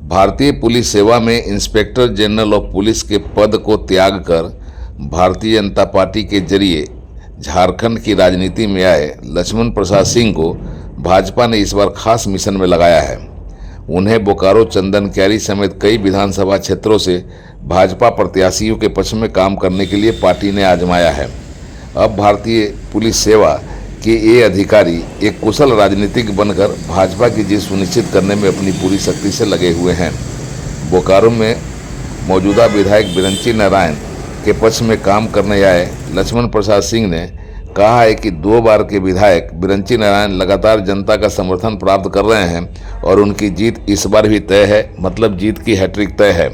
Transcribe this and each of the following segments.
भारतीय पुलिस सेवा में इंस्पेक्टर जनरल ऑफ पुलिस के पद को त्याग कर भारतीय जनता पार्टी के जरिए झारखंड की राजनीति में आए लक्ष्मण प्रसाद सिंह को भाजपा ने इस बार खास मिशन में लगाया है। उन्हें बोकारो, चंदन क्यारी समेत कई विधानसभा क्षेत्रों से भाजपा प्रत्याशियों के पक्ष में काम करने के लिए पार्टी ने आजमाया है। अब भारतीय पुलिस सेवा के ये अधिकारी एक कुशल राजनीतिक बनकर भाजपा की जीत सुनिश्चित करने में अपनी पूरी शक्ति से लगे हुए हैं। बोकारो में मौजूदा विधायक बिरंची नारायण के पक्ष में काम करने आए लक्ष्मण प्रसाद सिंह ने कहा है कि 2 बार के विधायक बिरंची नारायण लगातार जनता का समर्थन प्राप्त कर रहे हैं और उनकी जीत इस बार भी तय है, मतलब जीत की हैट्रिक तय है।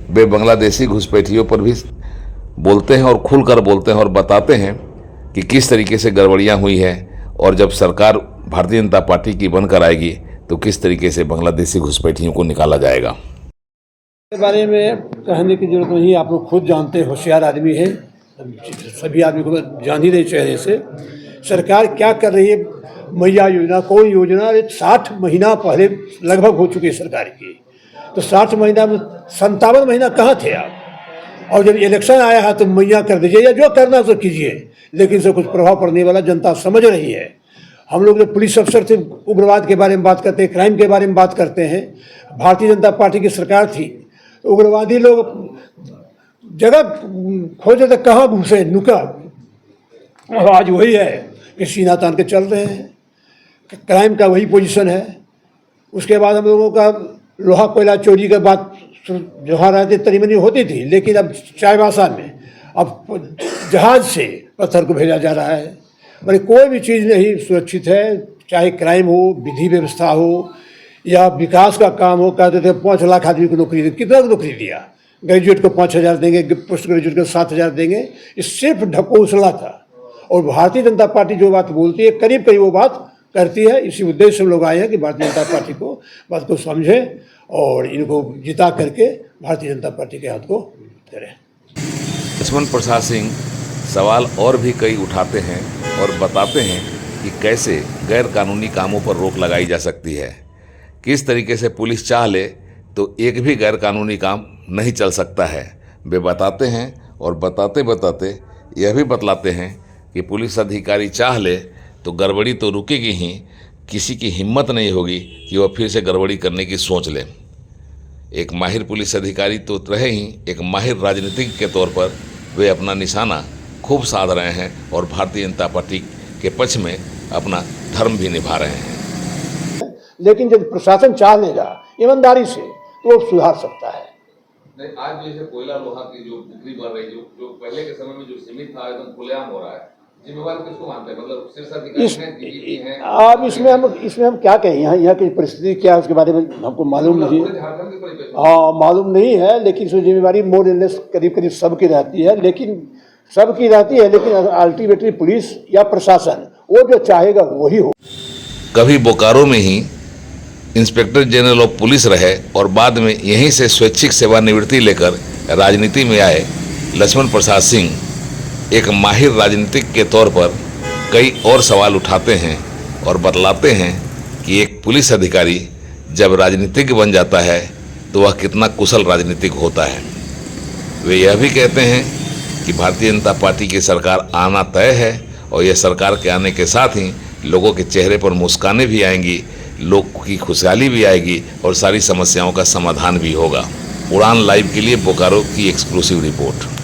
वे बांग्लादेशी घुसपैठियों पर भी बोलते हैं और खुलकर बोलते हैं और बताते हैं कि किस तरीके से गड़बड़ियां हुई हैं और जब सरकार भारतीय जनता पार्टी की बनकर आएगी तो किस तरीके से बांग्लादेशी घुसपैठियों को निकाला जाएगा। के बारे में कहने की जरूरत नहीं, आप लोग खुद जानते हैं, होशियार आदमी है, सभी आदमी को जान ही रहे चेहरे से। सरकार क्या कर रही है, मैया योजना, कोई योजना 60 महीना पहले लगभग हो चुकी है सरकार की, तो 60 महीना में 57 महीना कहाँ थे आप? और जब इलेक्शन आया है तो मैया कर दीजिए या जो करना तो कीजिए, लेकिन इससे कुछ प्रभाव पड़ने वाला जनता समझ रही है। हम लोग जो पुलिस अफसर थे, उग्रवाद के बारे में बात करते हैं, क्राइम के बारे में बात करते हैं। भारतीय जनता पार्टी की सरकार थी तो उग्रवादी लोग जगह खोजे तो कहाँ घुसे, नुका। आज वही है कि सीना तान के चल रहे हैं, क्राइम का वही पोजीशन है। उसके बाद हम लोगों का लोहा कोयला चोरी के बात जहाँ रहते तनी मनी होती थी, लेकिन अब चाईबासा में अब जहाज से पत्थर को भेजा जा रहा है। मतलब कोई भी चीज़ नहीं सुरक्षित है, चाहे क्राइम हो, विधि व्यवस्था हो या विकास का काम हो। कहते थे 5 लाख आदमी को नौकरी दी, कितना नौकरी दिया? ग्रेजुएट को 5,000 देंगे, पोस्ट ग्रेजुएट को 7,000 देंगे। ये सिर्फ ढकोसला था। और भारतीय जनता पार्टी जो बात बोलती है करीब करीब वो बात करती है। इसी उद्देश्य से लोग आए हैं कि भारतीय जनता पार्टी को बात को समझें और इनको जिता करके भारतीय जनता पार्टी के हाथ को करें। लक्ष्मण प्रसाद सिंह सवाल और भी कई उठाते हैं और बताते हैं कि कैसे गैर कानूनी कामों पर रोक लगाई जा सकती है। किस तरीके से पुलिस चाह ले तो एक भी गैर कानूनी काम नहीं चल सकता है। वे बताते हैं और बताते बताते यह भी बतलाते हैं कि पुलिस अधिकारी चाह ले तो गड़बड़ी तो रुकेगी ही, किसी की हिम्मत नहीं होगी कि वह फिर से गड़बड़ी करने की सोच ले। एक माहिर पुलिस अधिकारी तो रहे ही, एक माहिर राजनीतिक के तौर पर वे अपना निशाना खूब साध रहे हैं और भारतीय जनता पार्टी के पक्ष में अपना धर्म भी निभा रहे हैं। लेकिन जब प्रशासन चाह लेगा ईमानदारी से तो वो सुधार सकता है। नहीं, आज जैसे कोयला लोहा की जो बिक्री बढ़ रही, जो पहले के समय में जो सीमित था एकदम खुलेआम हो रहा है, जिम्मेवार किसको मानते हैं? मतलब शीर्ष अधिकारी हैं। अब इसमें हम क्या कहें, यहाँ की परिस्थिति क्या है उसके बारे में हमको मालूम नहीं। हाँ, मालूम नहीं है, लेकिन इसमें जिम्मेवारी मोर एंड लेस करीब करीब सबकी रहती है। लेकिन अल्टीमेटली पुलिस या प्रशासन वो जो चाहेगा वही हो। कभी बोकारो में ही इंस्पेक्टर जनरल ऑफ पुलिस रहे और बाद में यहीं से स्वैच्छिक सेवानिवृत्ति लेकर राजनीति में आए लक्ष्मण प्रसाद सिंह एक माहिर राजनीतिक के तौर पर कई और सवाल उठाते हैं और बतलाते हैं कि एक पुलिस अधिकारी जब राजनीतिक बन जाता है तो वह कितना कुशल राजनीतिक होता है। वे यह भी कहते हैं कि भारतीय जनता पार्टी की सरकार आना तय है और यह सरकार के आने के साथ ही लोगों के चेहरे पर मुस्कानें भी आएंगी, लोग की खुशहाली भी आएगी और सारी समस्याओं का समाधान भी होगा। उड़ान लाइव के लिए बोकारो की एक्सक्लूसिव रिपोर्ट।